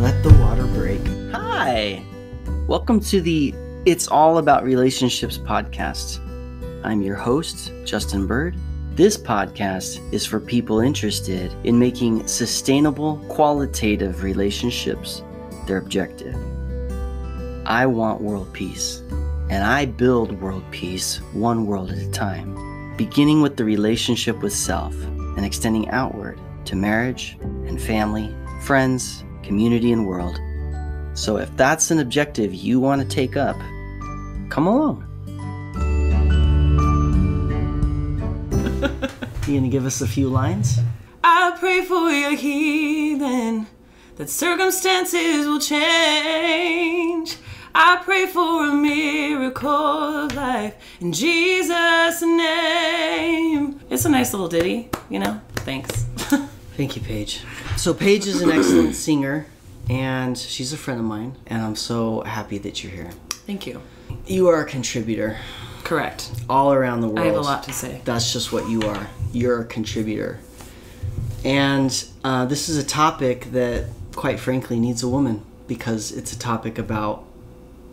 Let the water break. Hi! Welcome to the It's All About Relationships podcast. I'm your host, Justin Bird. This podcast is for people interested in making sustainable, qualitative relationships their objective. I want world peace, and I build world peace one world at a time, beginning with the relationship with self and extending outward to marriage and family, friends, community, and world. So if that's an objective you want to take up, come along. You gonna give us a few lines? I pray for your healing, that circumstances will change. I pray for a miracle of life in Jesus' name. It's a nice little ditty, you know? Thanks. Thank you, Paige. So Paige is an excellent singer, and she's a friend of mine, and I'm so happy that you're here. Thank you. You are a contributor. Correct. All around the world. I have a lot to say. That's just what you are. You're a contributor. And this is a topic that, quite frankly, needs a woman, because it's a topic about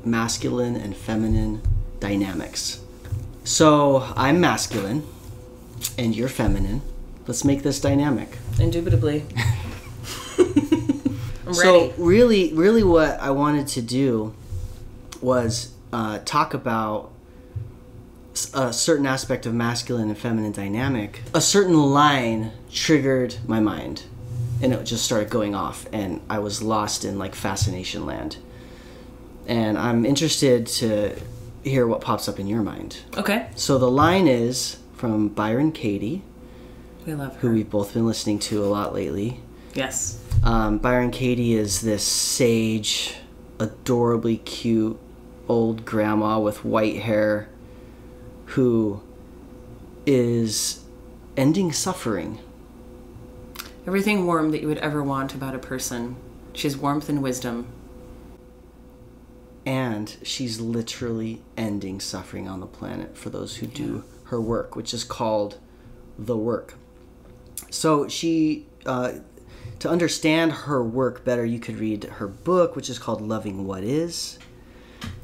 masculine and feminine dynamics. So I'm masculine, and you're feminine. Let's make this dynamic. Indubitably. I'm so ready. really what I wanted to do was talk about a certain aspect of masculine and feminine dynamic. A certain line triggered my mind, and it just started going off, and I was lost in like fascination land. And I'm interested to hear what pops up in your mind. Okay. So the line is from Byron Katie. We love her. Who we've both been listening to a lot lately. Yes. Byron Katie is this sage, adorably cute old grandma with white hair who is ending suffering. Everything warm that you would ever want about a person. She's warmth and wisdom. And she's literally ending suffering on the planet for those who do her work, which is called the work. So she, to understand her work better, you could read her book, which is called Loving What Is.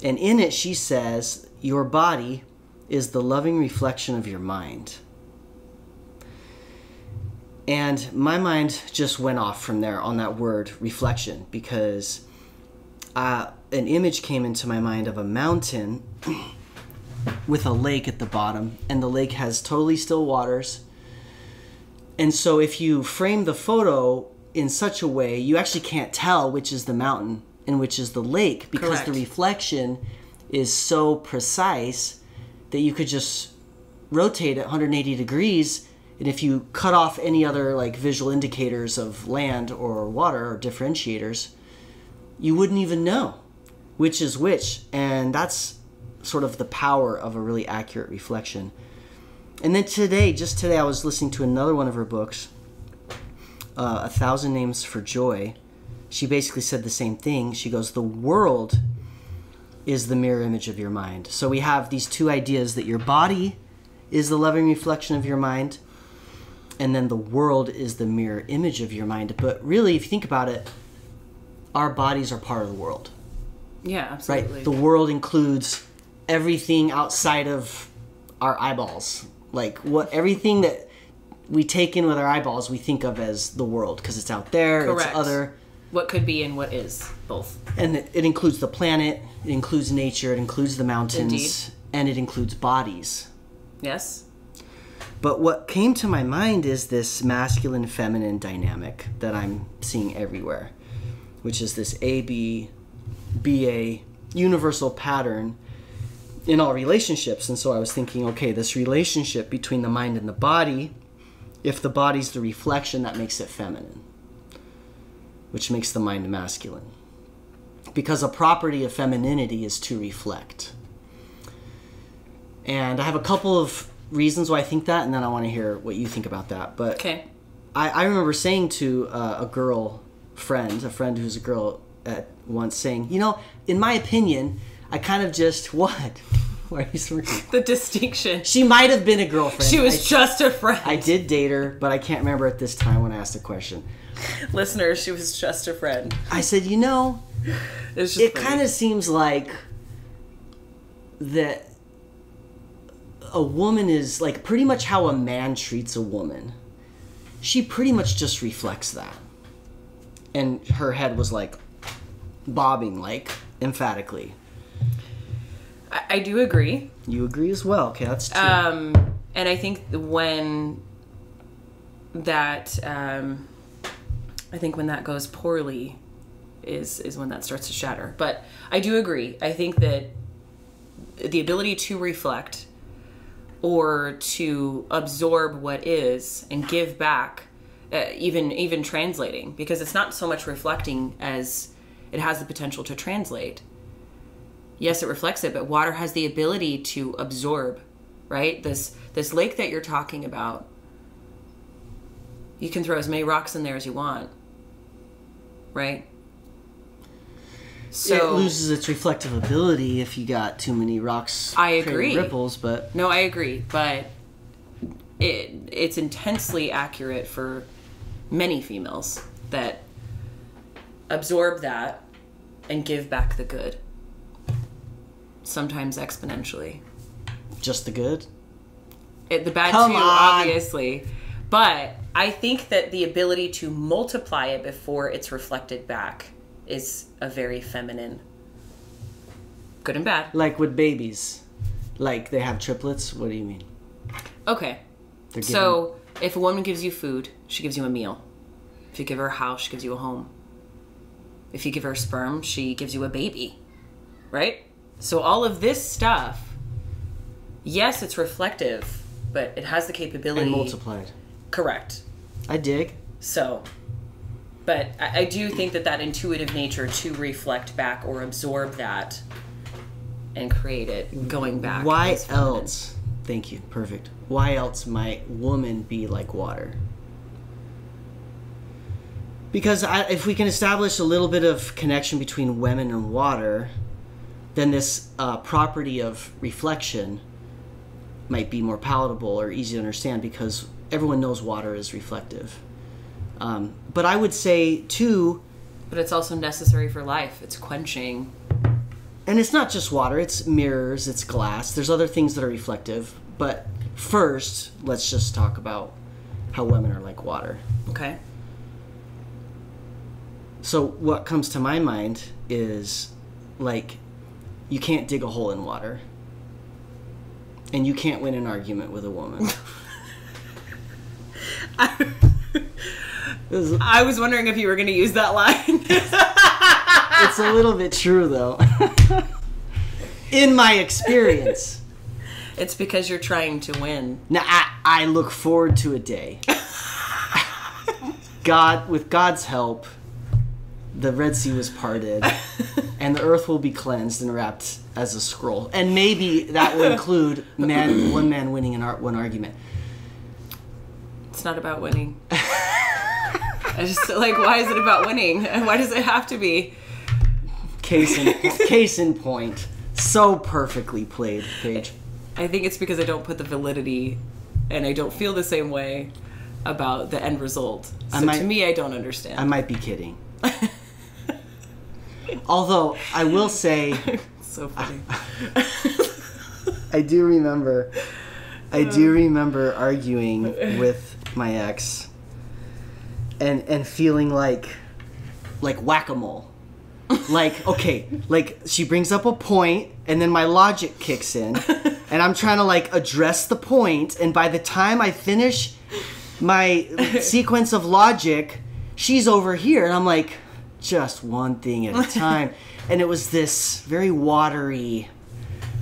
And in it, she says, your body is the loving reflection of your mind. And my mind just went off from there on that word reflection, because an image came into my mind of a mountain with a lake at the bottom, and the lake has totally still waters. And so if you frame the photo in such a way, you actually can't tell which is the mountain and which is the lake, because Correct. The reflection is so precise that you could just rotate it 180 degrees, and if you cut off any other like visual indicators of land or water or differentiators, you wouldn't even know which is which. And that's sort of the power of a really accurate reflection. And then just today, I was listening to another one of her books, 1,000 Names for Joy. She basically said the same thing. She goes, the world is the mirror image of your mind. So we have these two ideas, that your body is the loving reflection of your mind, and then the world is the mirror image of your mind. But really, if you think about it, our bodies are part of the world. Yeah, absolutely. Right? The world includes everything outside of our eyeballs. Like everything that we take in with our eyeballs, we think of as the world, because it's out there. Correct. It's other. What could be and what is, both. And it includes the planet, it includes nature, it includes the mountains, Indeed. And it includes bodies. Yes. But what came to my mind is this masculine-feminine dynamic that I'm seeing everywhere, which is this A-B, B-A universal pattern in all relationships. And so I was thinking, okay, this relationship between the mind and the body, if the body's the reflection, that makes it feminine, which makes the mind masculine. Because a property of femininity is to reflect. And I have a couple of reasons why I think that, and then I want to hear what you think about that. But Okay. I remember saying to a friend who's a girl, at once saying, in my opinion, I kind of just, what? Why are you smirking? The distinction. She might have been a girlfriend. She was just a friend. I did date her, but I can't remember at this time when I asked the question. Listeners, she was just a friend. I said, it kind of seems like that a woman is like pretty much how a man treats a woman. She pretty much just reflects that. And her head was like bobbing, like emphatically. I do agree. You agree as well. Okay, that's two. And I think when that goes poorly is when that starts to shatter. But I do agree. I think that the ability to reflect or to absorb what is and give back, even translating, because it's not so much reflecting as it has the potential to translate. Yes, it reflects it, but water has the ability to absorb, right? This lake that you're talking about, you can throw as many rocks in there as you want, right? So it loses its reflective ability if you got too many rocks. I agree. Ripples, but no, I agree, but it's intensely accurate for many females that absorb that and give back the good. Sometimes exponentially. Just the good? The bad too, obviously. But I think that the ability to multiply it before it's reflected back is a very feminine. Good and bad. Like with babies. Like they have triplets? What do you mean? Okay. So if a woman gives you food, she gives you a meal. If you give her a house, she gives you a home. If you give her sperm, she gives you a baby. Right? So all of this stuff, yes, it's reflective, but it has the capability... And multiplied. Correct. I dig. So, but I do think that intuitive nature to reflect back or absorb that and create it going back. Why else? Thank you. Perfect. Why else might woman be like water? Because if we can establish a little bit of connection between women and water, then this property of reflection might be more palatable or easy to understand, because everyone knows water is reflective. But I would say, too... But it's also necessary for life. It's quenching. And it's not just water. It's mirrors. It's glass. There's other things that are reflective. But first, let's just talk about how women are like water. Okay. So what comes to my mind is, like, you can't dig a hole in water. And you can't win an argument with a woman. I was wondering if you were going to use that line. It's a little bit true, though. In my experience. It's because you're trying to win. Now, I look forward to a day. With God's help, the Red Sea was parted, and the earth will be cleansed and wrapped as a scroll. And maybe that will include one man winning one argument. It's not about winning. I just, why is it about winning? And why does it have to be? Case in point. So perfectly played, Paige. I think it's because I don't put the validity, and I don't feel the same way about the end result. So to me, I don't understand. I might be kidding. Although, I will say... So funny. I do remember arguing with my ex and feeling like whack-a-mole. She brings up a point, and then my logic kicks in, and I'm trying to address the point, and by the time I finish my sequence of logic, she's over here, and I'm like, just one thing at a time. And it was this very watery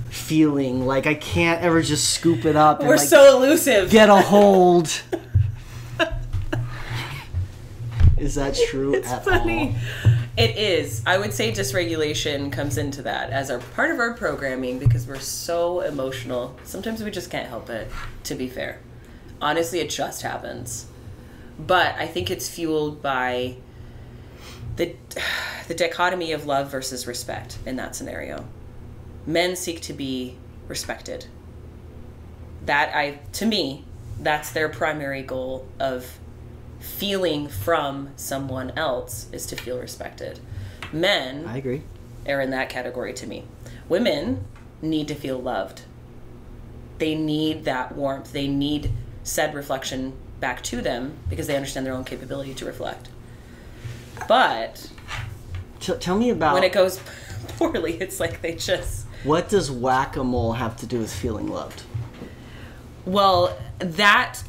feeling, I can't ever just scoop it up and we're so elusive. Get a hold. Is that true? It's at funny. All? It is. I would say dysregulation comes into that as part of our programming, because we're so emotional. Sometimes we just can't help it, to be fair. Honestly, it just happens. But I think it's fueled by the dichotomy of love versus respect in that scenario. Men seek to be respected. To me, that's their primary goal of feeling from someone else, is to feel respected. Men, I agree, are in that category to me. Women need to feel loved. They need that warmth. They need said reflection back to them because they understand their own capability to reflect. But tell me about when it goes poorly, it's like they just... What does whack-a-mole have to do with feeling loved? Well, that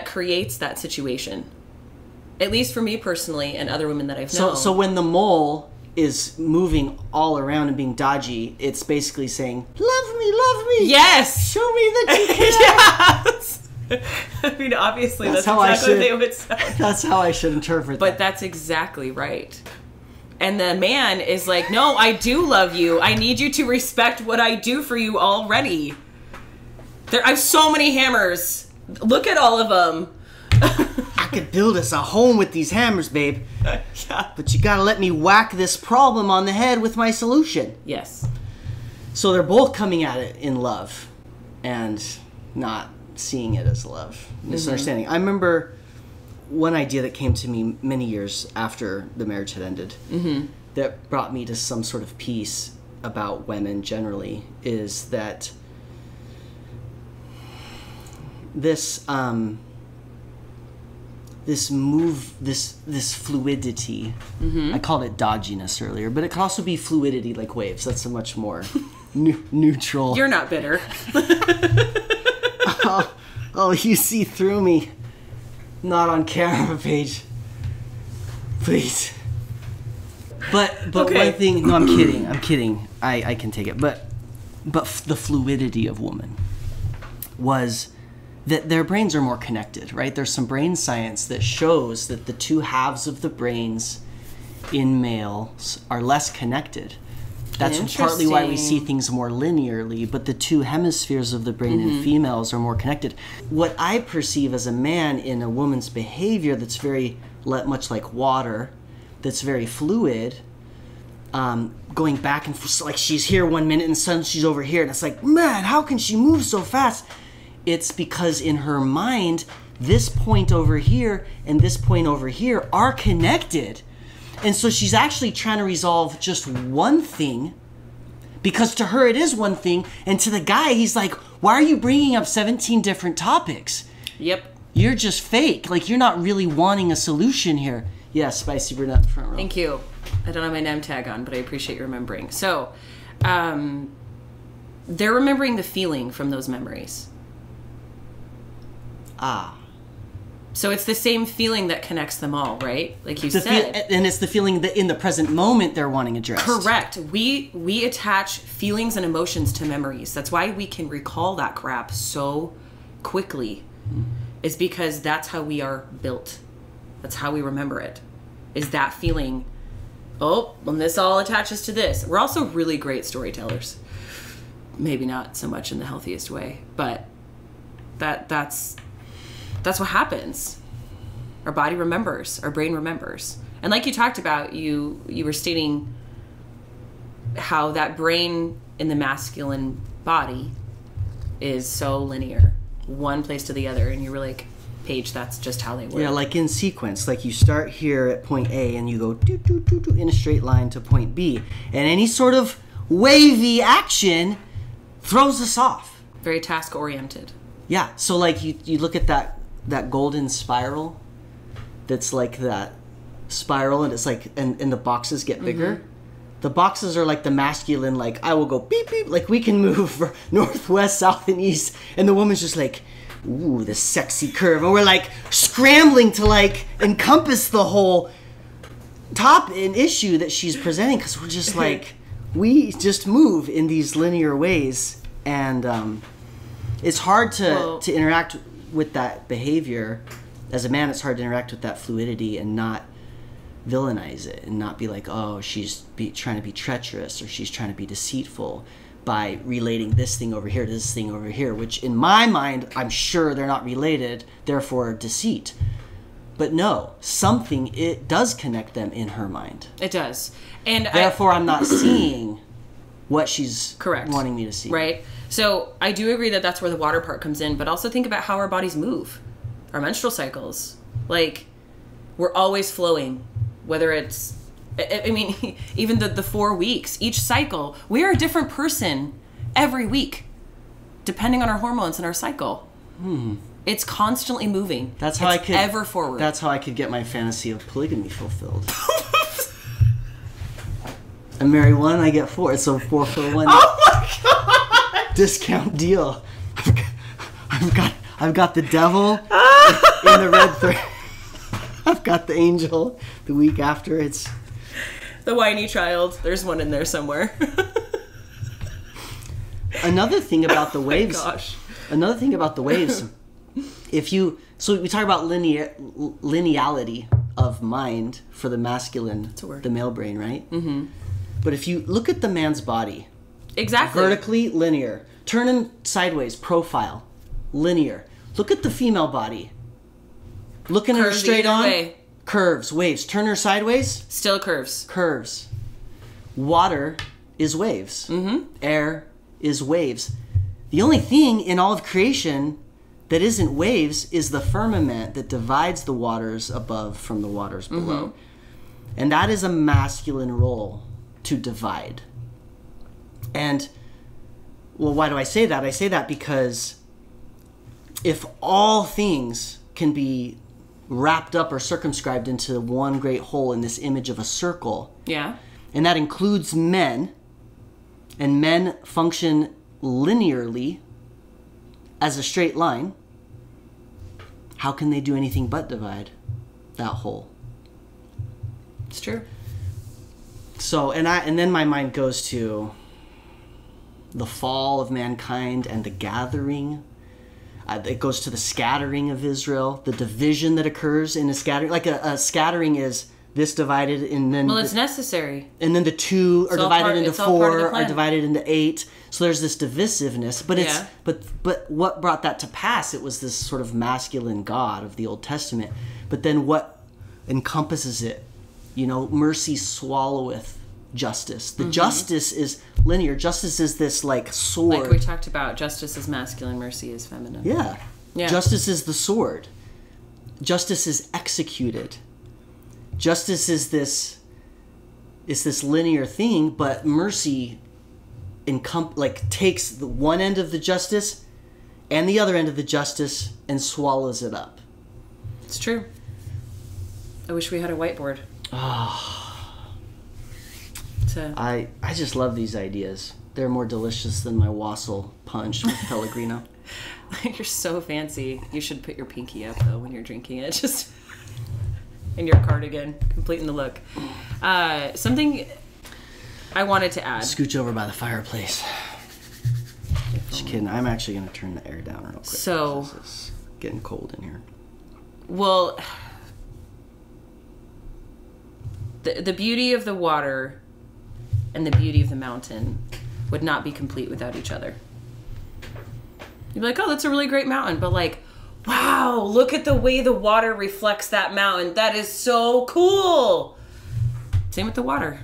creates that situation. At least for me personally and other women that I've known. So when the mole is moving all around and being dodgy, it's basically saying, love me, love me. Yes. Show me that you care. Yes. I mean, obviously, that's exactly what they would say. That's how I should interpret that. But that's exactly right. And the man is like, no, I do love you. I need you to respect what I do for you already. I have so many hammers. Look at all of them. I could build us a home with these hammers, babe. Yeah. But you gotta let me whack this problem on the head with my solution. Yes. So they're both coming at it in love and not seeing it as love. Misunderstanding. I remember one idea that came to me many years after the marriage had ended that brought me to some sort of peace about women generally, is that this fluidity, I called it dodginess earlier, but it could also be fluidity, like waves. That's a much more neutral. You're not bitter. Oh, you see through me. Not on camera, Paige. Please. But okay. One thing, no, I'm kidding. I can take it. But the fluidity of woman was that their brains are more connected, right? There's some brain science that shows that the two halves of the brains in males are less connected. That's partly why we see things more linearly, but the two hemispheres of the brain in females are more connected. What I perceive as a man in a woman's behavior that's very much like water, that's very fluid, going back and forth, like she's here 1 minute and suddenly she's over here, and it's like, man, how can she move so fast? It's because in her mind, this point over here and this point over here are connected. And so she's actually trying to resolve just one thing, because to her it is one thing, and to the guy he's like, why are you bringing up 17 different topics? Yep. You're just fake. Like, you're not really wanting a solution here. Yeah, spicy brunette front row. Thank you. I don't have my name tag on, but I appreciate you remembering. So, they're remembering the feeling from those memories. Ah. So it's the same feeling that connects them all, right? Like you said. And it's the feeling that in the present moment they're wanting addressed. Correct. We attach feelings and emotions to memories. That's why we can recall that crap so quickly. Is because that's how we are built. That's how we remember it. Is that feeling, oh, when this all attaches to this. We're also really great storytellers. Maybe not so much in the healthiest way, but that's what happens. Our body remembers. Our brain remembers. And like you talked about, you were stating how that brain in the masculine body is so linear, one place to the other, and you were like, Paige, that's just how they work. Yeah, like in sequence. Like you start here at point A and you go doo, doo, doo, doo, in a straight line to point B. And any sort of wavy action throws us off. Very task-oriented. Yeah, so like you look at that golden spiral that's like that spiral, and it's like, and the boxes get bigger. The boxes are like the masculine, like, I will go beep, beep, like we can move northwest, south, and east, and the woman's just like, ooh, the sexy curve, and we're like scrambling to like encompass the whole top and issue that she's presenting, because we're just like, we just move in these linear ways, and it's hard to interact with that behavior. As a man, it's hard to interact with that fluidity and not villainize it and not be like, oh, she's trying to be treacherous or she's trying to be deceitful by relating this thing over here to this thing over here, which in my mind, I'm sure they're not related, therefore deceit. But no, it does connect them in her mind. It does. And therefore, I'm not seeing what she's Correct. wanting me to see. Right? So I do agree that that's where the water part comes in, but also think about how our bodies move. Our menstrual cycles. Like, we're always flowing. Whether it's, I mean, even the 4 weeks, each cycle, we are a different person every week, depending on our hormones and our cycle. It's constantly moving. That's how I could ever forward. That's how I could get my fantasy of polygamy fulfilled. I marry one, I get 4. It's a 4 for 1. Oh my god! Discount deal. I've got the devil in the red thread. I've got the angel. The week after, it's the whiny child. There's one in there somewhere. Another thing about the waves. Gosh. Another thing about the waves. So we talk about lineality of mind for the masculine, the male brain, right? Mm-hmm. But if you look at the man's body, exactly, vertically linear, turn him sideways, profile, linear. Look at the female body. Looking at her straight on, way. Curves, waves. Turn her sideways, still curves. Curves. Water is waves. Mm-hmm. Air is waves. The only thing in all of creation that isn't waves is the firmament that divides the waters above from the waters below. And that is a masculine role, to divide. And, well, why do I say that? I say that because if all things can be wrapped up or circumscribed into one great whole in this image of a circle, and that includes men, and men function linearly as a straight line, how can they do anything but divide that whole? It's true. So, and then my mind goes to the fall of mankind and the gathering. It goes to the scattering of Israel, the division that occurs in a scattering. Like a scattering is this divided, and then it's necessary. And then the 2 are divided into 4, are divided into 8. So there's this divisiveness. But it's but what brought that to pass? It was this sort of masculine God of the Old Testament. But then what encompasses it? You know, mercy swalloweth justice. The justice is linear. Justice is this like sword. Like we talked about, justice is masculine, mercy is feminine. Yeah. Justice is the sword. Justice is executed. Justice is this linear thing, but mercy takes the one end of the justice and the other end of the justice and swallows it up. It's true. I wish we had a whiteboard. I just love these ideas. They're more delicious than my wassail punch with Pellegrino. You're so fancy. You should put your pinky up, though, when you're drinking it. Just in your cardigan, completing the look. Something I wanted to add. Scooch over by the fireplace. Just kidding. I'm actually going to turn the air down real quick. So, it's getting cold in here. Well, the beauty of the water and the beauty of the mountain would not be complete without each other. You'd be like, oh, that's a really great mountain. But like, wow, look at the way the water reflects that mountain. That is so cool. Same with the water.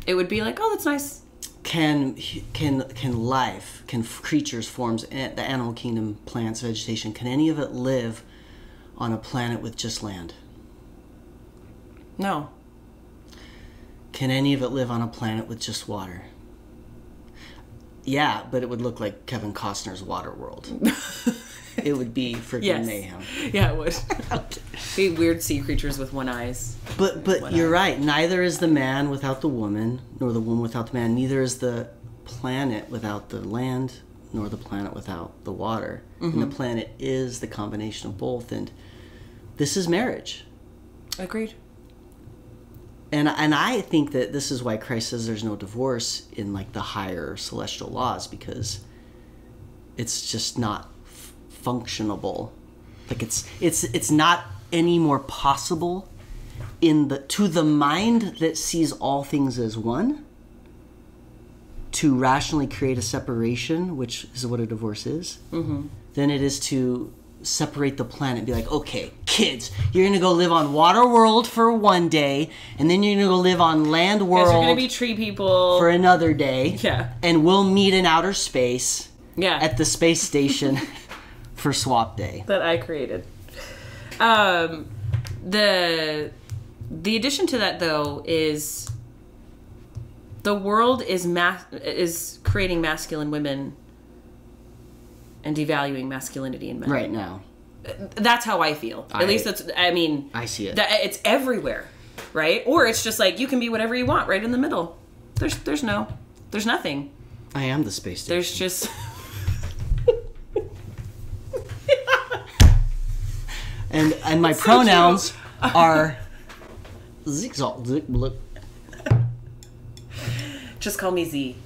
It would be like, oh, that's nice. Can creatures, forms, the animal kingdom, plants, vegetation, can any of it live on a planet with just land? No. Can any of it live on a planet with just water? Yeah, but it would look like Kevin Costner's Waterworld. It would be freaking mayhem. Yeah, it would. Be weird sea creatures with one eyes. But you're right. Neither is the man without the woman, nor the woman without the man. Neither is the planet without the land, nor the planet without the water. And the planet is the combination of both. And this is marriage. Agreed. And I think that this is why Christ says there's no divorce in like the higher celestial laws, because it's just not functionable. Like it's not any more possible to the mind that sees all things as one to rationally create a separation, which is what a divorce is, than it is to separate the planet and be like, okay, kids, you're going to go live on water world for one day, and then you're going to go live on land world. Guys are going to be tree people. For another day. Yeah. And we'll meet in outer space. Yeah. At the space station for swap day. That I created. The addition to that, though, is the world is creating masculine women and devaluing masculinity in men. Right now. That's how I feel. At least that's, I mean... I see it. It's everywhere, right? Or it's just like, you can be whatever you want right in the middle. There's nothing. I am the space station. There's just... and my pronouns are... Just call me Z.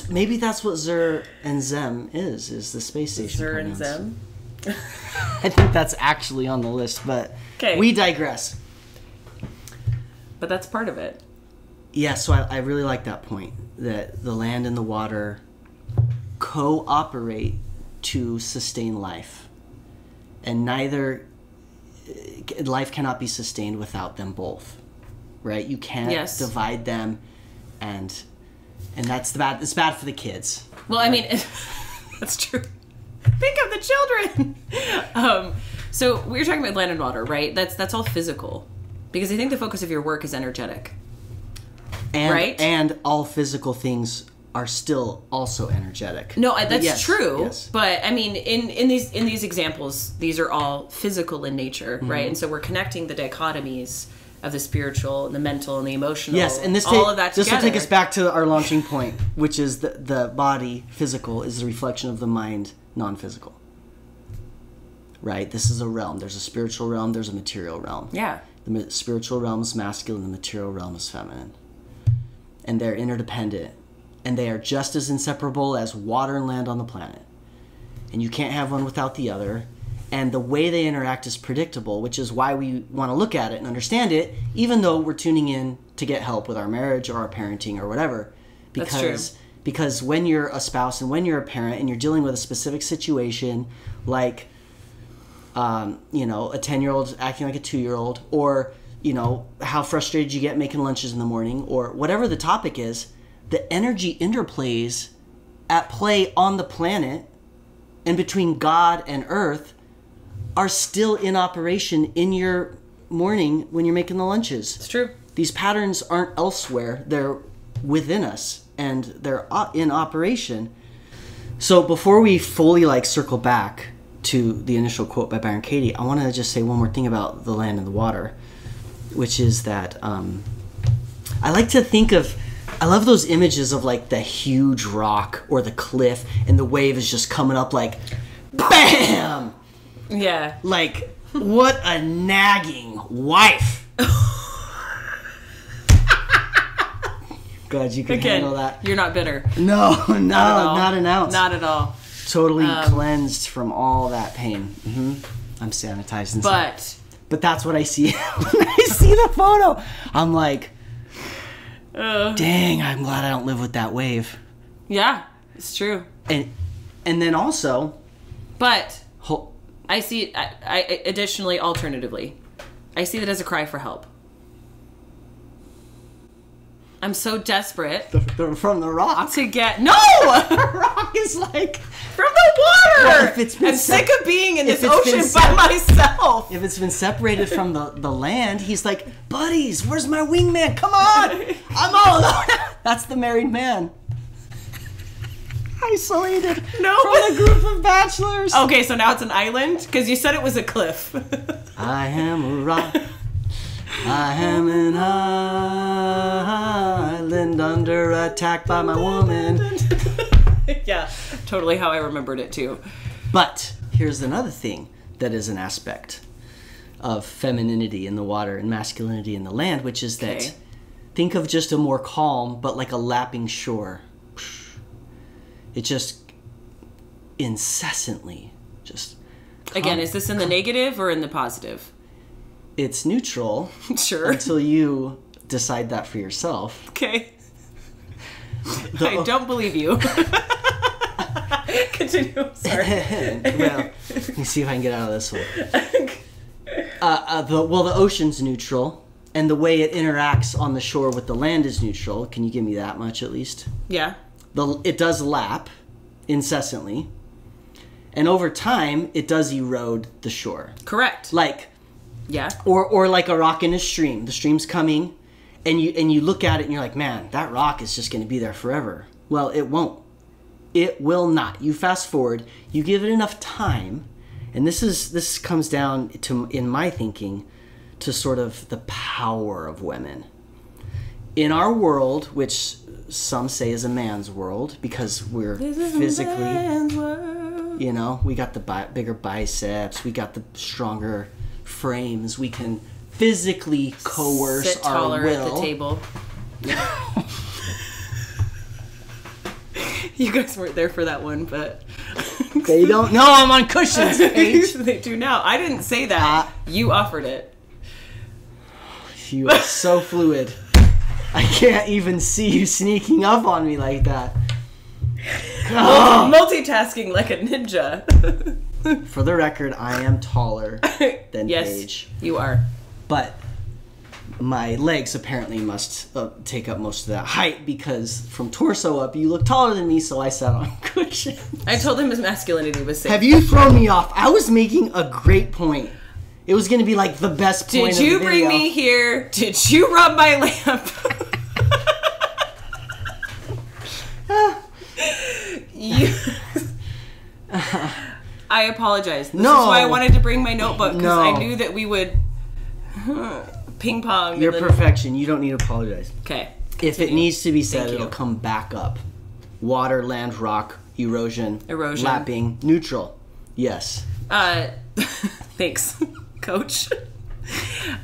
Maybe that's what Zer and Zem is the space station Zer pronouns. and Zem? I think that's actually on the list, but we digress. But that's part of it. Yeah, so I really like that point, that the land and the water cooperate to sustain life. And life cannot be sustained without them both, right? You can't divide them, and that's bad. It's bad for the kids. Well, I mean, that's true. Think of the children. So we were talking about land and water, right? That's all physical, because I think the focus of your work is energetic, right? And all physical things are still also energetic. No, that's true. Yes. But I mean, in these examples, these are all physical in nature, right? And so we're connecting the dichotomies of the spiritual and the mental and the emotional. Yes, and this will take us back to our launching point, which is the body, physical, is the reflection of the mind, non-physical. Right? This is a realm. There's a spiritual realm, there's a material realm. Yeah. The spiritual realm is masculine, the material realm is feminine. And they're interdependent. And they are just as inseparable as water and land on the planet. And you can't have one without the other. And the way they interact is predictable, which is why we want to look at it and understand it, even though we're tuning in to get help with our marriage or our parenting or whatever. Because when you're a spouse and when you're a parent and you're dealing with a specific situation, like, a 10-year-old acting like a 2-year-old, or, how frustrated you get making lunches in the morning, or whatever the topic is, the energy interplays at play on the planet and between God and Earth are still in operation in your morning when you're making the lunches. It's true. These patterns aren't elsewhere. They're within us, and they're in operation. So before we fully circle back to the initial quote by Byron Katie, I want to just say one more thing about the land and the water, which is that I like to think of... I love those images of the huge rock or the cliff and the wave is just coming up BAM! Yeah. What a nagging wife. God, you can handle that. You're not bitter. No, not an ounce. Not at all. Totally cleansed from all that pain. I'm sanitized. But that's what I see when I see the photo. I'm like... dang, I'm glad I don't live with that wave. Yeah, it's true. And then also... But I see it, additionally, alternatively, I see that as a cry for help. I'm so desperate. From the rock? To get... No! The rock is from the water! Well, I'm sick of being in this ocean by myself. If it's been separated from the land, he's like, buddies, where's my wingman? Come on! I'm all alone. That's the married man. Isolated from a group of bachelors. Okay, so now it's an island? Because you said it was a cliff. I am a rock. I am an island under attack by my woman. Yeah, totally how I remembered it too. But here's another thing that is an aspect of femininity in the water and masculinity in the land, which is that think of just a more calm, but a lapping shore. It just incessantly just... Again, is this in the negative or in the positive? It's neutral. Sure. Until you decide that for yourself. Okay. I don't believe you. Because Continue. I'm sorry. Well, let me see if I can get out of this one. The ocean's neutral, and the way it interacts on the shore with the land is neutral. Can you give me that much at least? Yeah. It does lap incessantly, and over time it does erode the shore. Correct. Like, yeah. Or like a rock in a stream. The stream's coming, and you look at it and you're like, man, that rock is just going to be there forever. Well, it won't. It will not. You fast forward, you give it enough time, and this comes down to, in my thinking, to sort of the power of women. In our world, which some say is a man's world, because we're physically, you know, we got the bigger biceps, we got the stronger frames, we can physically coerce Sit our taller will. at the table. You guys weren't there for that one, but They don't know I'm on cushions, Paige. they do now. I didn't say that. You offered it. You are so fluid. I can't even see you sneaking up on me like that. Multitasking like a ninja. For the record, I am taller than Yes, Paige. you are. But my legs apparently must take up most of that height, because from torso up, you look taller than me, so I sat on cushions. I told him his masculinity was safe. Have you thrown me off? I was making a great point. It was going to be like the best point Did of you the bring video. me here? Did you rub my lamp? I apologize. This is why I wanted to bring my notebook, because I knew that we would ping pong. You're perfection. You don't need to apologize. Okay. If it needs to be said, Thank you. it'll come back up. Water, land, rock, erosion, lapping, neutral. Yes. Thanks, Coach.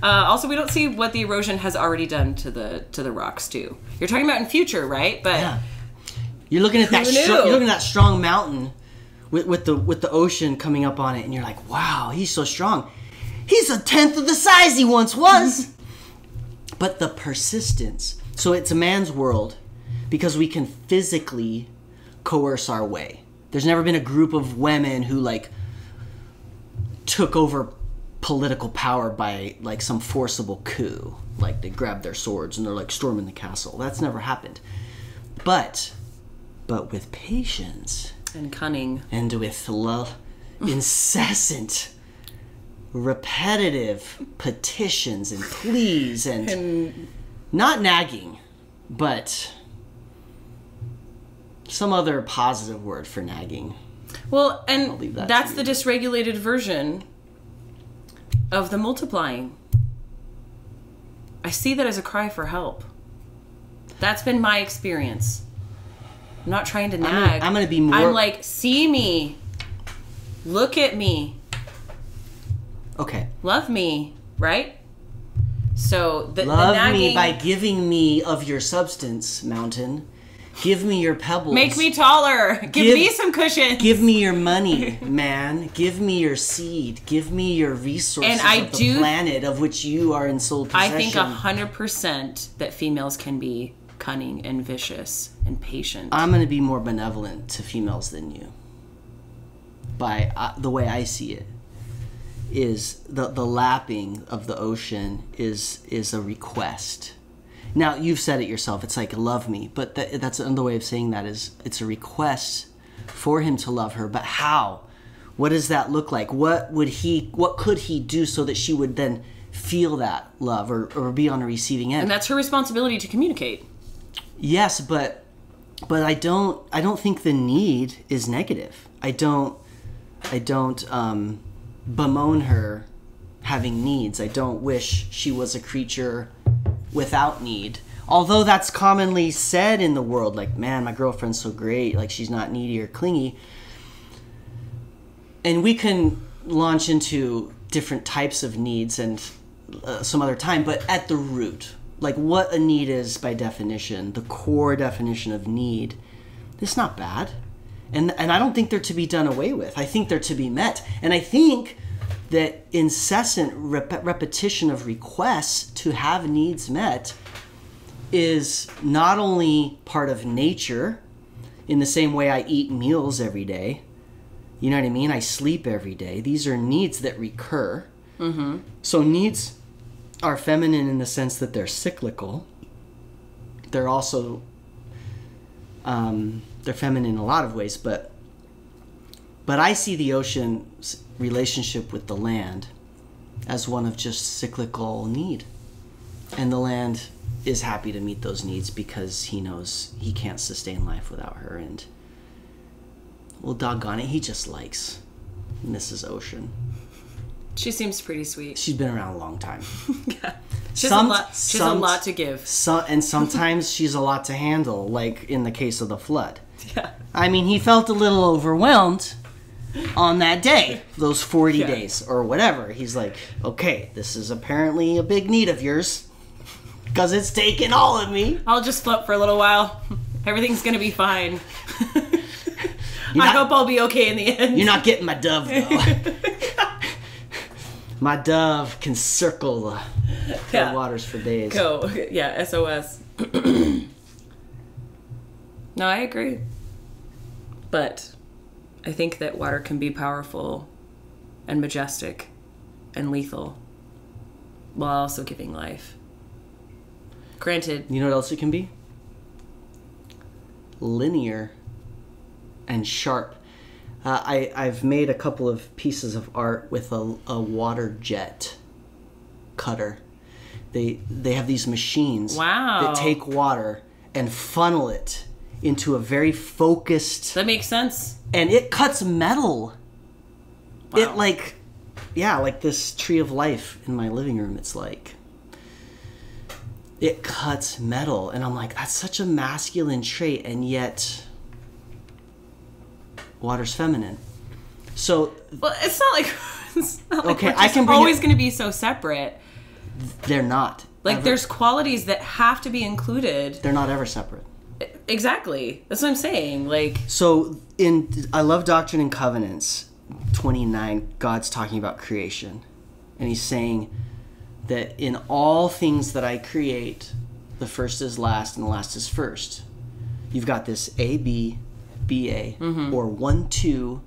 Also, we don't see what the erosion has already done to the rocks too. You're talking about in future, right? But yeah. You're looking at that. You're looking at that strong mountain with the ocean coming up on it, and you're like, wow, he's so strong. He's 1/10 of the size he once was. But the persistence. So it's a man's world, because we can physically coerce our way. There's never been a group of women who like took over political power by like some forcible coup. Like they grabbed their swords and they're like storming the castle. That's never happened. But with patience and cunning and with incessant, repetitive petitions and pleas and not nagging, but some other positive word for nagging. Well, and that's the dysregulated version of the multiplying. I see that as a cry for help. That's been my experience. I'm not trying to nag. I'm going to be more... I'm like, see me. Look at me. Okay. Love me, right? So the Love nagging... me by giving me of your substance, mountain. Give me your pebbles. Make me taller. Give me some cushions. Give me your money, man. Give me your seed. Give me your resources of the planet of which you are in sole possession. I think 100% that females can be cunning and vicious and patient. I'm going to be more benevolent to females than you. By the way I see it, is the lapping of the ocean is a request. Now, you've said it yourself. It's like, love me. But that's another way of saying that is it's a request for him to love her. But how? What does that look like? What could he do so that she would then feel that love or be on a receiving end? And that's her responsibility to communicate. Yes, but I don't think the need is negative. I don't bemoan her having needs. I don't wish she was a creature without need. Although that's commonly said in the world, like, man, my girlfriend's so great, like she's not needy or clingy. And we can launch into different types of needs and some other time, but at the root, like what a need is by definition, the core definition of need, it's not bad. And I don't think they're to be done away with. I think they're to be met. And I think that incessant repetition of requests to have needs met is not only part of nature, in the same way I eat meals every day, You know what I mean? I sleep every day. These are needs that recur. So needs are feminine in the sense that they're cyclical. They're also they're feminine in a lot of ways, but I see the ocean's relationship with the land as one of just cyclical need. And the land is happy to meet those needs because he knows he can't sustain life without her. And, well, doggone it, he just likes Mrs. Ocean. She seems pretty sweet. She's been around a long time. Yeah. She has a lot to give. And sometimes she's a lot to handle, like in the case of the flood. Yeah. I mean, he felt a little overwhelmed on that day, those 40 days or whatever. He's like, okay, this is apparently a big need of yours because it's taken all of me. I'll just float for a little while. Everything's going to be fine. I hope I'll be okay in the end. You're not getting my dove, though. My dove can circle the waters for days. Go. Yeah, SOS. No, I agree. But I think that water can be powerful and majestic and lethal while also giving life. Granted. You know what else it can be? Linear and sharp. I've made a couple of pieces of art with a water jet cutter. They have these machines that take water and funnel it into a very focused... That makes sense. And it cuts metal. Wow. It like this tree of life in my living room. It's like... It cuts metal. And I'm like, that's such a masculine trait, and yet... Water's feminine. So... Well, it's not like okay, we're just always going to be so separate. They're not. Like, there's qualities that have to be included. They're not ever separate. Exactly. That's what I'm saying. Like, so I love Doctrine and Covenants 29. God's talking about creation, and he's saying that in all things that I create, the first is last and the last is first. You've got this A B B A or 1 2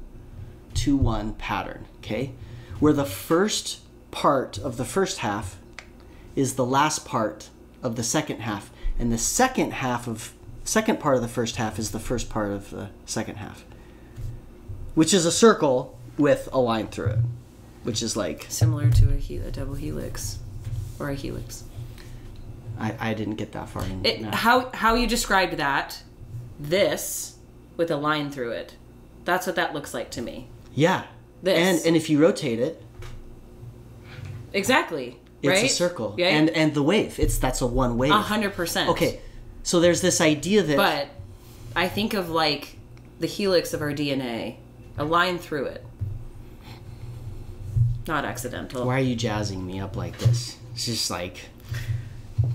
2 1 pattern. Okay, where the first part of the first half is the last part of the second half, and the second part of the first half is the first part of the second half, which is a circle with a line through it, which is like similar to a double helix or a helix. I didn't get that far. How you described that, this with a line through it, that's what that looks like to me. Yeah. This. And if you rotate it, exactly. It's right? a circle. Yeah. And the wave, that's a one wave. 100%. Okay. So there's this idea that... But I think of like the helix of our DNA, a line through it. Not accidental. Why are you jazzing me up like this? It's just like,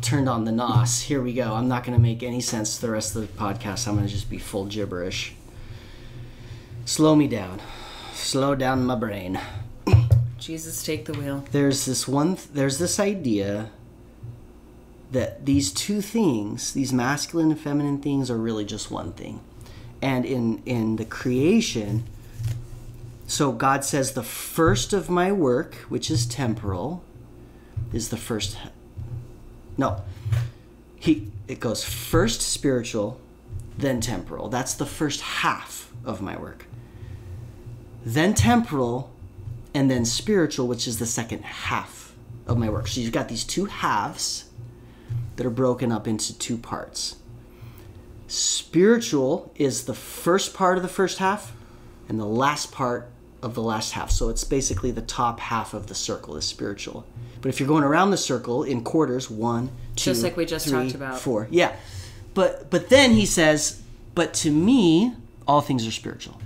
turned on the nos. Here we go. I'm not going to make any sense the rest of the podcast. I'm going to just be full gibberish. Slow me down. Slow down my brain. Jesus, take the wheel. There's this idea that these two things, these masculine and feminine things, are really just one thing. And in the creation, so God says the first of my work, which is temporal, is the first. No. It goes first spiritual, then temporal. That's the first half of my work. Then temporal, and then spiritual, which is the second half of my work. So you've got these two halves that are broken up into two parts. Spiritual is the first part of the first half and the last part of the last half. So it's basically the top half of the circle is spiritual. But if you're going around the circle in quarters, 1, 2, just like we just 3, talked about. 4. Yeah. But then he says, but to me, all things are spiritual.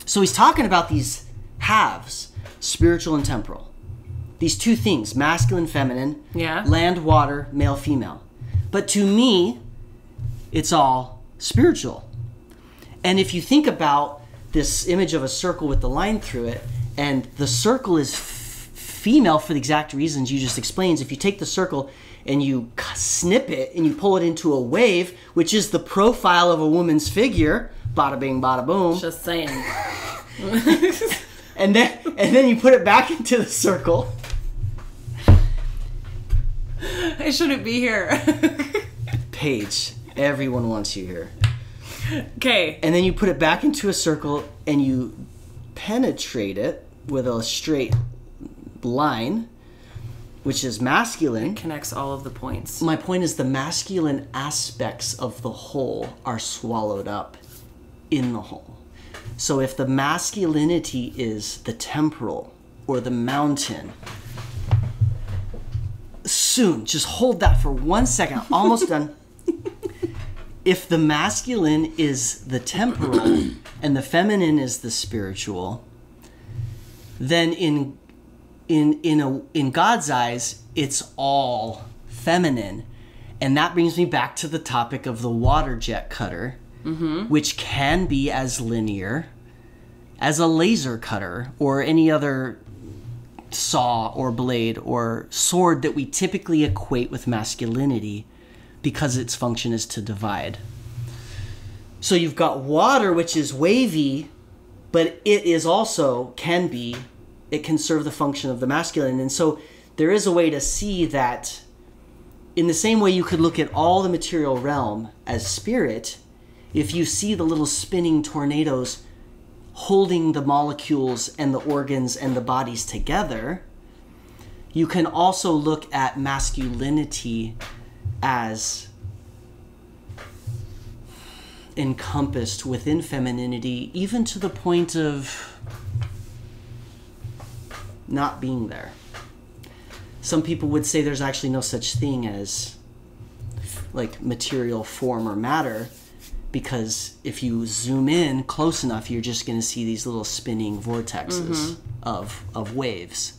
So he's talking about these halves, spiritual and temporal. These two things, masculine, feminine, land, water, male, female. But to me, it's all spiritual. And if you think about this image of a circle with the line through it, and the circle is female for the exact reasons you just explained. If you take the circle and you snip it and you pull it into a wave, which is the profile of a woman's figure, bada bing, bada boom. Just saying. and then you put it back into the circle. I shouldn't be here. Paige, everyone wants you here. Okay. And then you put it back into a circle and you penetrate it with a straight line, which is masculine. It connects all of the points. My point is the masculine aspects of the whole are swallowed up in the whole. So if the masculinity is the temporal or the mountain, soon, just hold that for 1 second, almost done. If the masculine is the temporal and the feminine is the spiritual, then in God's eyes, it's all feminine. And that brings me back to the topic of the water jet cutter, which can be as linear as a laser cutter or any other saw or blade or sword that we typically equate with masculinity because its function is to divide. So you've got water, which is wavy, but it is also it can serve the function of the masculine. And so there is a way to see that in the same way you could look at all the material realm as spirit, if you see the little spinning tornadoes holding the molecules and the organs and the bodies together, you can also look at masculinity as encompassed within femininity, even to the point of not being there. Some people would say there's actually no such thing as like material form or matter, because if you zoom in close enough, you're just going to see these little spinning vortexes of waves.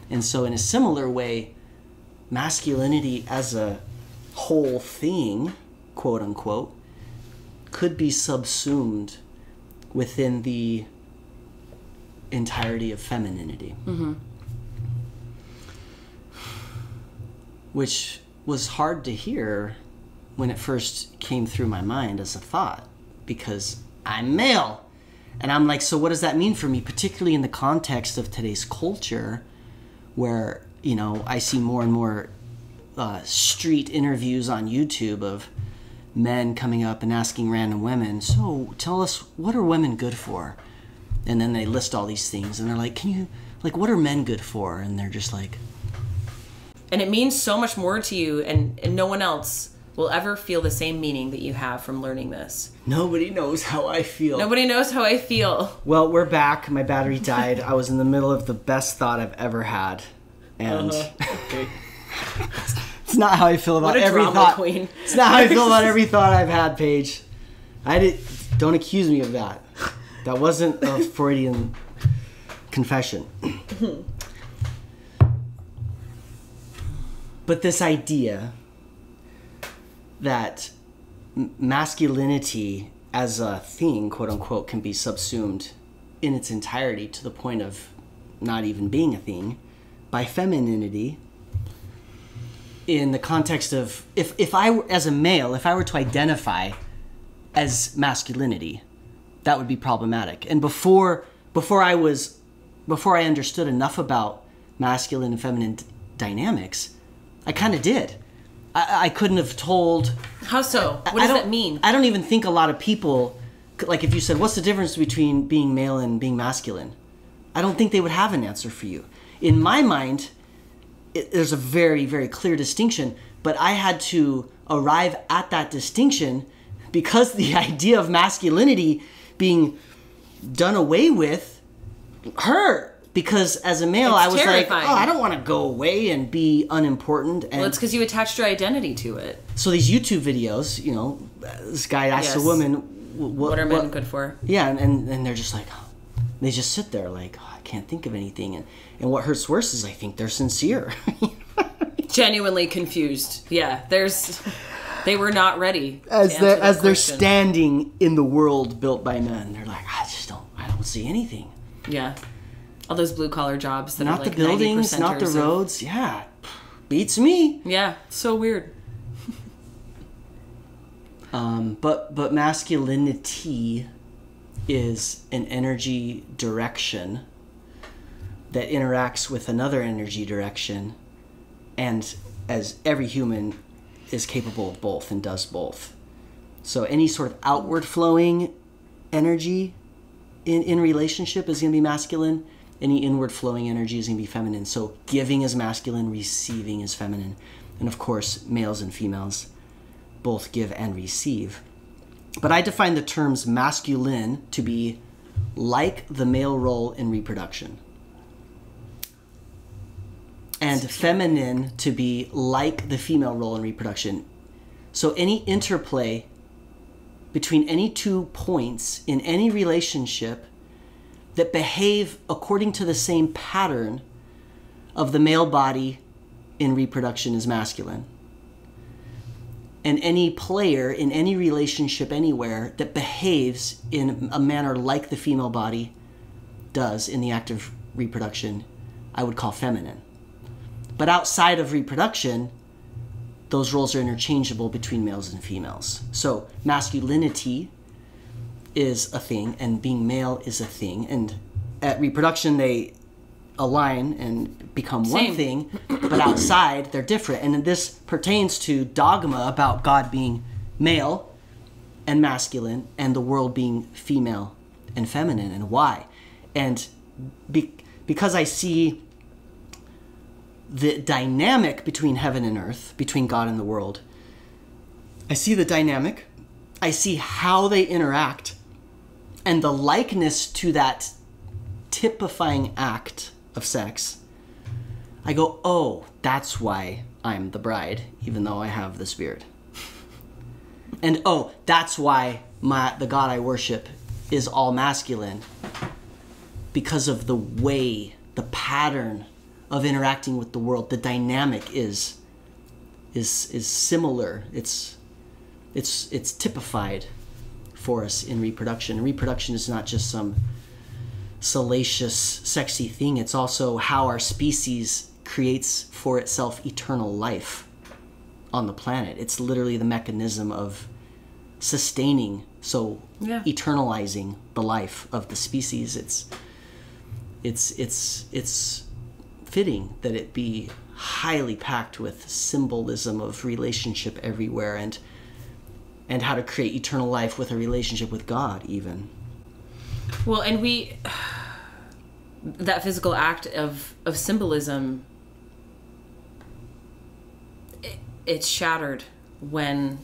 And so in a similar way, masculinity as a whole thing, quote unquote, could be subsumed within the entirety of femininity. Which was hard to hear when it first came through my mind as a thought, because I'm male. And I'm like, so what does that mean for me, particularly in the context of today's culture, where, you know, I see more and more street interviews on YouTube of men coming up and asking random women, so tell us, what are women good for? And then they list all these things, and they're like, what are men good for? And they're just like... And it means so much more to you, and no one else will ever feel the same meaning that you have from learning this. Nobody knows how I feel. Nobody knows how I feel. Well, we're back. My battery died. I was in the middle of the best thought I've ever had. And Okay. It's not how I feel about every thought. Queen. It's not how I feel about every thought I've had, Paige. Don't accuse me of that. That wasn't a Freudian confession. But this idea that masculinity as a thing, quote unquote, can be subsumed in its entirety to the point of not even being a thing by femininity, in the context of if I were, as a male, if I were to identify as masculinity, that would be problematic. And before I understood enough about masculine and feminine dynamics, I kind of did. I couldn't have told. How so? What does that mean? I don't even think a lot of people, like if you said, what's the difference between being male and being masculine? I don't think they would have an answer for you. In my mind, there's a very, very clear distinction, but I had to arrive at that distinction because the idea of masculinity being done away with hurt. Because as a male, I was terrifying. like, oh, I don't want to go away and be unimportant. And well, it's because you attached your identity to it. So these YouTube videos, you know, this guy asks a woman, what are men good for? Yeah, and they're just like, they just sit there like, oh, I can't think of anything. And what hurts worse is I think they're sincere. Genuinely confused. Yeah, they were not ready. As they're standing in the world built by men, they're like, I don't see anything. Yeah. All those blue-collar jobs that not are like the buildings, not the roads. Yeah, beats me. Yeah, so weird. But masculinity is an energy direction that interacts with another energy direction, and as every human is capable of both and does both. So any sort of outward flowing energy in relationship is going to be masculine. Any inward flowing energy is going to be feminine. So giving is masculine, receiving is feminine. And of course, males and females both give and receive. But I define the terms masculine to be like the male role in reproduction, and feminine to be like the female role in reproduction. So any interplay between any 2 points in any relationship that behave according to the same pattern of the male body in reproduction is masculine. And any player in any relationship anywhere that behaves in a manner like the female body does in the act of reproduction, I would call feminine. But outside of reproduction, those roles are interchangeable between males and females. So masculinity is a thing, and being male is a thing. And at reproduction, they align and become one thing, but outside, they're different. And this pertains to dogma about God being male and masculine, and the world being female and feminine, and why. And because I see the dynamic between heaven and earth, between God and the world, I see the dynamic, I see how they interact, and the likeness to that typifying act of sex. I go, oh, that's why I'm the bride, even though I have the Spirit. And oh, that's why the God I worship is all masculine, because of the way, the pattern of interacting with the world. The dynamic is similar. It's typified for us in reproduction. And reproduction is not just some salacious, sexy thing. It's also how our species creates for itself eternal life on the planet. It's literally the mechanism of sustaining, eternalizing the life of the species. It's fitting that it be highly packed with symbolism of relationship everywhere, and how to create eternal life with a relationship with God even. Well, and that physical act of symbolism, it's shattered when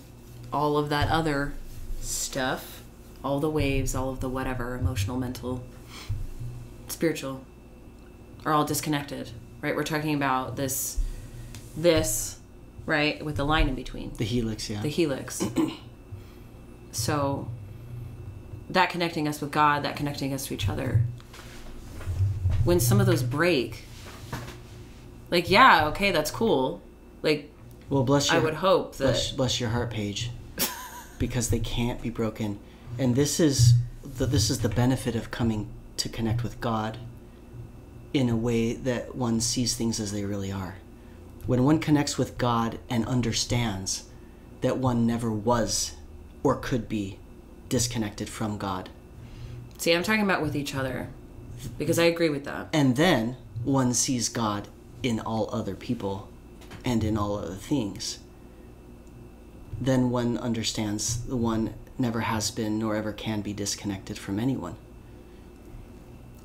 all of that other stuff, all the waves, all of the whatever, emotional, mental, spiritual, are all disconnected, right? We're talking about this, right, with the line in between. The helix, yeah. The helix. So that connecting us with God, that connecting us to each other, when some of those break, like, yeah, okay, that's cool. Like, well, I would hope that... Bless your heart, Paige. Because they can't be broken. And this is the benefit of coming to connect with God in a way that one sees things as they really are. When one connects with God and understands that one never was or could be disconnected from God. See, I'm talking about with each other, because I agree with that. And then one sees God in all other people and in all other things. Then one understands the one never has been nor ever can be disconnected from anyone.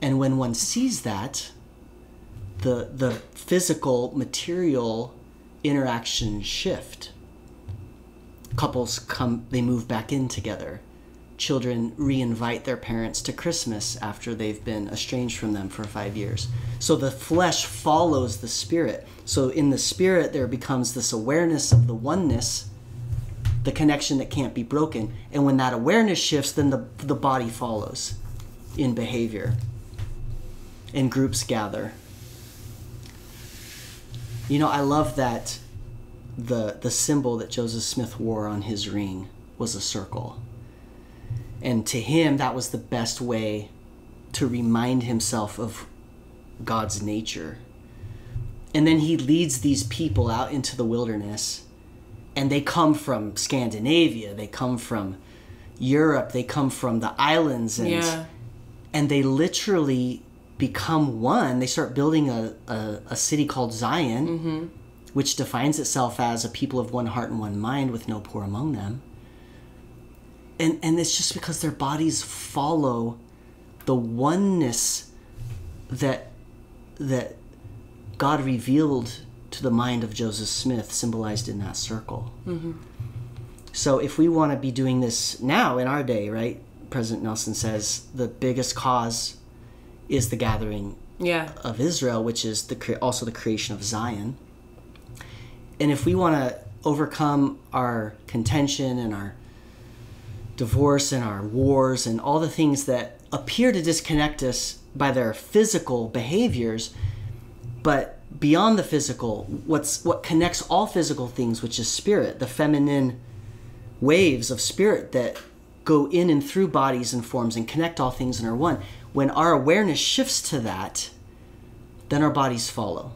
And when one sees that, the physical, material interactions shift. Couples they move back in together. Children re-invite their parents to Christmas after they've been estranged from them for 5 years. So the flesh follows the spirit. So in the spirit, there becomes this awareness of the oneness, the connection that can't be broken. And when that awareness shifts, then the body follows in behavior. And groups gather. You know, I love that the symbol that Joseph Smith wore on his ring was a circle. And to him, that was the best way to remind himself of God's nature. And then he leads these people out into the wilderness, and they come from Scandinavia, they come from, Europe. They come from the islands, and they literally become one. They start building a city called Zion, which defines itself as a people of one heart and one mind with no poor among them. And it's just because their bodies follow the oneness that God revealed to the mind of Joseph Smith, symbolized in that circle. So if we want to be doing this now in our day, right? President Nelson says the biggest cause is the gathering of Israel, which is also the creation of Zion. And if we want to overcome our contention and our divorce and our wars and all the things that appear to disconnect us by their physical behaviors, but beyond the physical, what connects all physical things, which is spirit, the feminine waves of spirit that go in and through bodies and forms and connect all things and are one. When our awareness shifts to that, then our bodies follow.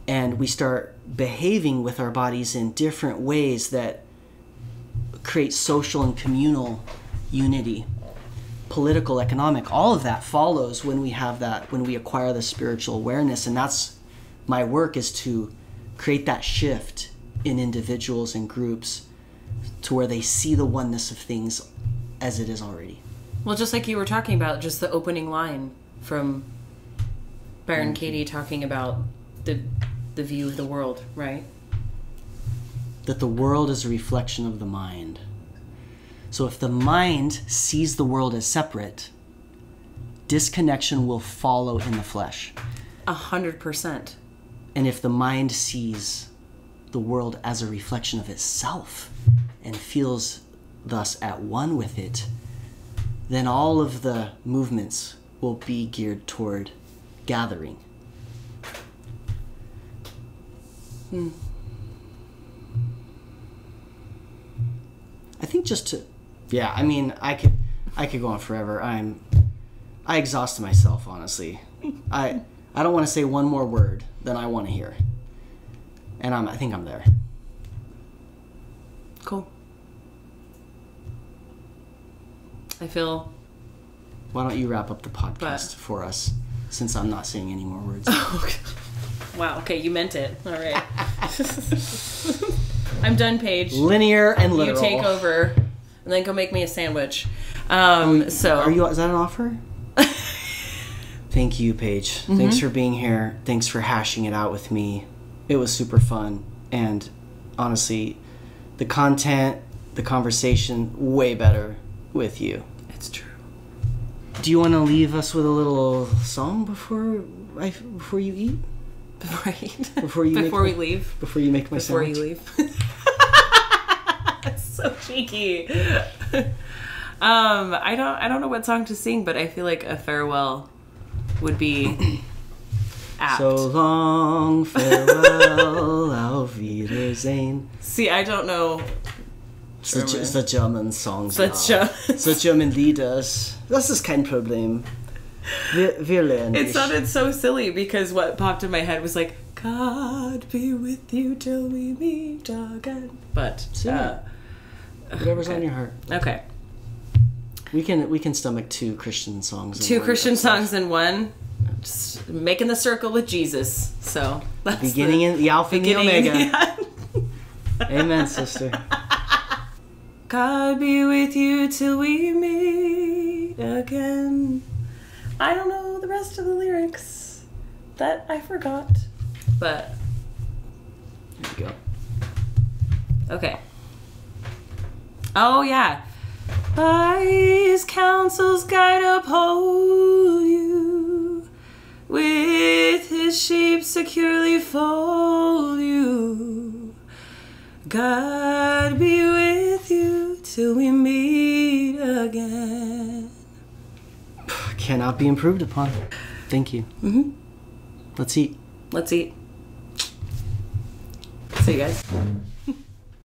And we start behaving with our bodies in different ways that create social and communal unity. Political, economic, all of that follows when we have that, when we acquire the spiritual awareness. And that's my work, is to create that shift in individuals and groups to where they see the oneness of things as it is already. Well, just like you were talking about, just the opening line from Byron Katie talking about the view of the world, right? That the world is a reflection of the mind. So if the mind sees the world as separate, disconnection will follow in the flesh. 100%. And if the mind sees the world as a reflection of itself and feels thus at one with it, then all of the movements will be geared toward gathering. I think just to, I mean, I could go on forever. I exhausted myself, honestly. I don't want to say one more word than I want to hear. And I think I'm there. Cool. I feel... Why don't you wrap up the podcast for us, since I'm not saying any more words. Wow, okay, you meant it. All right. I'm done, Paige. Linear and literal. You take over, and then go make me a sandwich. Is that an offer? Thank you, Paige. Thanks for being here. Thanks for hashing it out with me. It was super fun. And honestly, the content, the conversation, way better with you. It's true. Do you want to leave us with a little song before you eat? Before I eat? Before we leave? Before you make my sandwich? Before you leave. That's so cheeky. I don't know what song to sing, but I feel like a farewell would be apt. So long, farewell, auf Wiedersehen. See, I don't know. It's the German songs. The German Lieders. Das ist kein Problem. Wir lernen. It sounded so silly because what popped in my head was like, God be with you till we meet again. But whatever's on your heart. Okay. We can stomach two Christian songs. Two Christian songs in one. Just making the circle with Jesus. So that's the Alpha and the Omega. Yeah. Amen, sister. God be with you till we meet again. I don't know the rest of the lyrics. That I forgot. But there you go. Okay. Oh yeah. By his counsel's guide uphold you, with his sheep securely fold you. God be with you till we meet again. Cannot be improved upon. Thank you. Let's eat. See you guys.